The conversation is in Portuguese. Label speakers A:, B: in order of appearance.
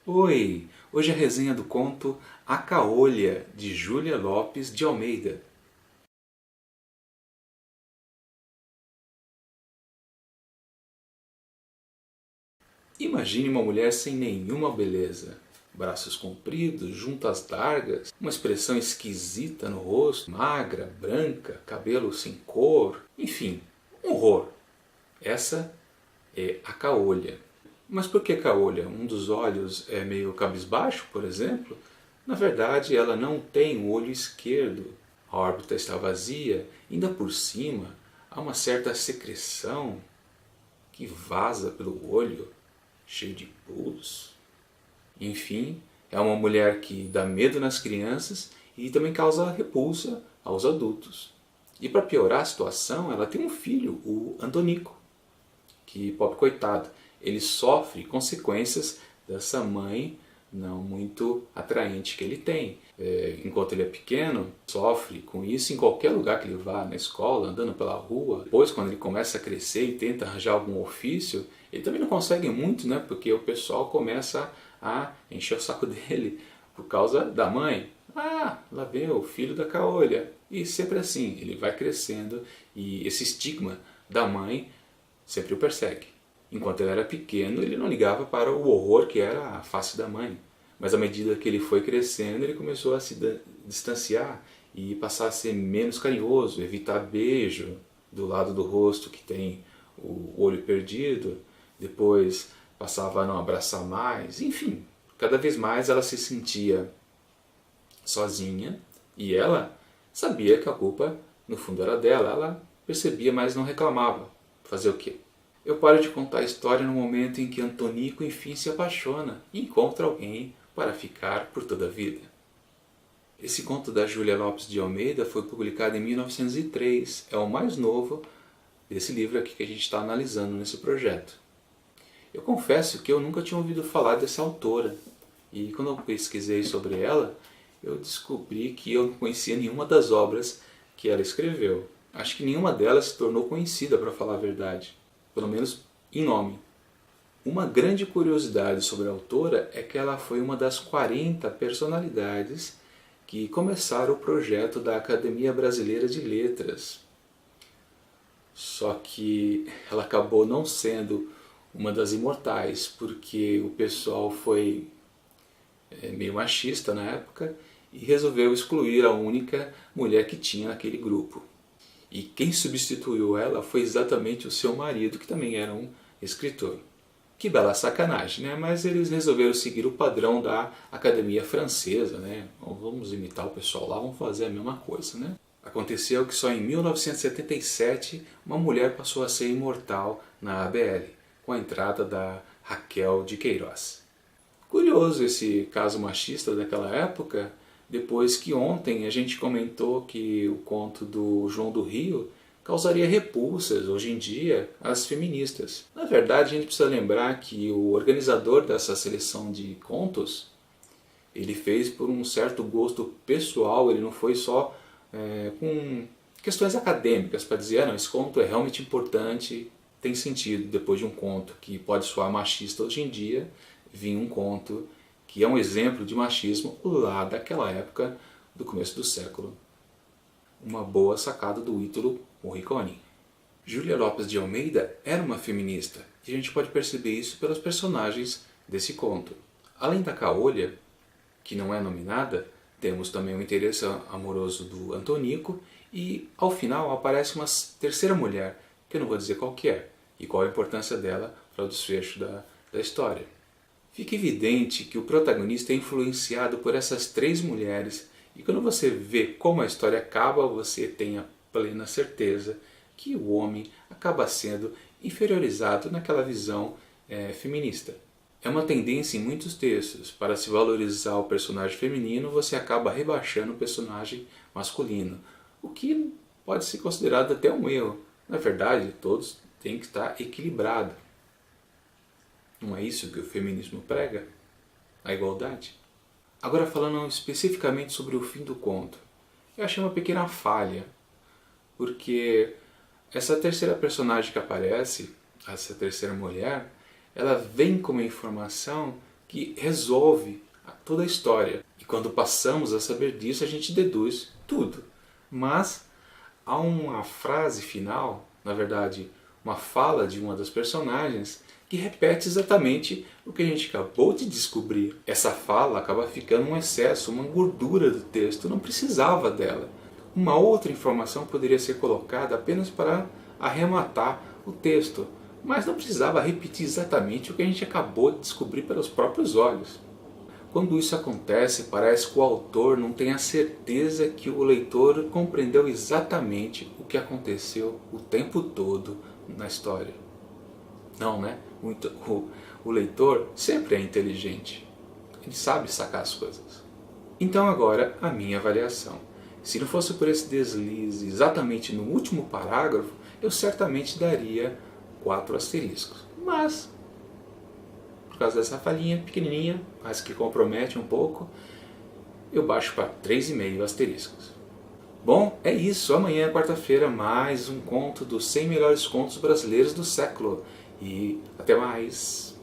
A: Oi! Hoje a resenha do conto A Caolha, de Júlia Lopes de Almeida. Imagine uma mulher sem nenhuma beleza. Braços compridos, juntas largas, uma expressão esquisita no rosto, magra, branca, cabelo sem cor, enfim, um horror. Essa é a caolha. Mas por que caolha? Um dos olhos é meio cabisbaixo, por exemplo? Na verdade, ela não tem o olho esquerdo. A órbita está vazia, ainda por cima há uma certa secreção que vaza pelo olho, cheio de pus. Enfim, é uma mulher que dá medo nas crianças e também causa repulsa aos adultos. E para piorar a situação, ela tem um filho, o Antonico, que, pobre coitado, ele sofre consequências dessa mãe não muito atraente que ele tem. Enquanto ele é pequeno, sofre com isso em qualquer lugar que ele vá, na escola, andando pela rua. Depois, quando ele começa a crescer e tenta arranjar algum ofício, ele também não consegue muito, né? Porque o pessoal começa a encher o saco dele por causa da mãe. Ah, lá vem o filho da caolha. E sempre assim, ele vai crescendo e esse estigma da mãe sempre o persegue. Enquanto ele era pequeno, ele não ligava para o horror que era a face da mãe. Mas à medida que ele foi crescendo, ele começou a se distanciar e passar a ser menos carinhoso, evitar beijo do lado do rosto que tem o olho perdido. Depois passava a não abraçar mais. Enfim, cada vez mais ela se sentia sozinha e ela sabia que a culpa no fundo era dela. Ela percebia, mas não reclamava. Fazer o quê? Eu paro de contar a história no momento em que Antonico enfim se apaixona e encontra alguém para ficar por toda a vida. Esse conto da Júlia Lopes de Almeida foi publicado em 1903, é o mais novo desse livro aqui que a gente está analisando nesse projeto. Eu confesso que eu nunca tinha ouvido falar dessa autora, e quando eu pesquisei sobre ela, eu descobri que eu não conhecia nenhuma das obras que ela escreveu. Acho que nenhuma delas se tornou conhecida, para falar a verdade, pelo menos em nome. Uma grande curiosidade sobre a autora é que ela foi uma das 40 personalidades que começaram o projeto da Academia Brasileira de Letras. Só que ela acabou não sendo uma das imortais, porque o pessoal foi meio machista na época e resolveu excluir a única mulher que tinha naquele grupo. E quem substituiu ela foi exatamente o seu marido, que também era um escritor. Que bela sacanagem, né? Mas eles resolveram seguir o padrão da Academia Francesa, né? Vamos imitar o pessoal lá, vamos fazer a mesma coisa, né? Aconteceu que só em 1977 uma mulher passou a ser imortal na ABL, com a entrada da Raquel de Queiroz. Curioso esse caso machista daquela época, depois que ontem a gente comentou que o conto do João do Rio causaria repulsas, hoje em dia, às feministas. Na verdade, a gente precisa lembrar que o organizador dessa seleção de contos, ele fez por um certo gosto pessoal, ele não foi só com questões acadêmicas para dizer, não, esse conto é realmente importante, tem sentido, depois de um conto que pode soar machista hoje em dia, vir um conto que é um exemplo de machismo lá daquela época, do começo do século. Uma boa sacada do Ítalo Morricone. Júlia Lopes de Almeida era uma feminista, e a gente pode perceber isso pelos personagens desse conto. Além da caolha, que não é nominada, temos também o interesse amoroso do Antonico, e ao final aparece uma terceira mulher, que eu não vou dizer qual que é, e qual a importância dela para o desfecho da história. Fica evidente que o protagonista é influenciado por essas três mulheres, e quando você vê como a história acaba, você tem a plena certeza que o homem acaba sendo inferiorizado naquela visão feminista. É uma tendência em muitos textos, para se valorizar o personagem feminino, você acaba rebaixando o personagem masculino, o que pode ser considerado até um erro. Na verdade, todos têm que estar equilibrados. Não é isso que o feminismo prega? A igualdade? Agora, falando especificamente sobre o fim do conto, eu achei uma pequena falha, porque essa terceira personagem que aparece, essa terceira mulher, ela vem com uma informação que resolve toda a história. E quando passamos a saber disso, a gente deduz tudo. Mas há uma frase final, na verdade, uma fala de uma das personagens, que repete exatamente o que a gente acabou de descobrir. Essa fala acaba ficando um excesso, uma gordura do texto, não precisava dela. Uma outra informação poderia ser colocada apenas para arrematar o texto, mas não precisava repetir exatamente o que a gente acabou de descobrir pelos próprios olhos. Quando isso acontece, parece que o autor não tem a certeza que o leitor compreendeu exatamente o que aconteceu o tempo todo na história. Não, né? O leitor sempre é inteligente. Ele sabe sacar as coisas. Então agora a minha avaliação. Se não fosse por esse deslize exatamente no último parágrafo, eu certamente daria 4 asteriscos. Mas, por causa dessa falhinha pequenininha, mas que compromete um pouco, eu baixo para 3,5 asteriscos. Bom, é isso. Amanhã, quarta-feira, mais um conto dos 100 melhores contos brasileiros do século. E até mais!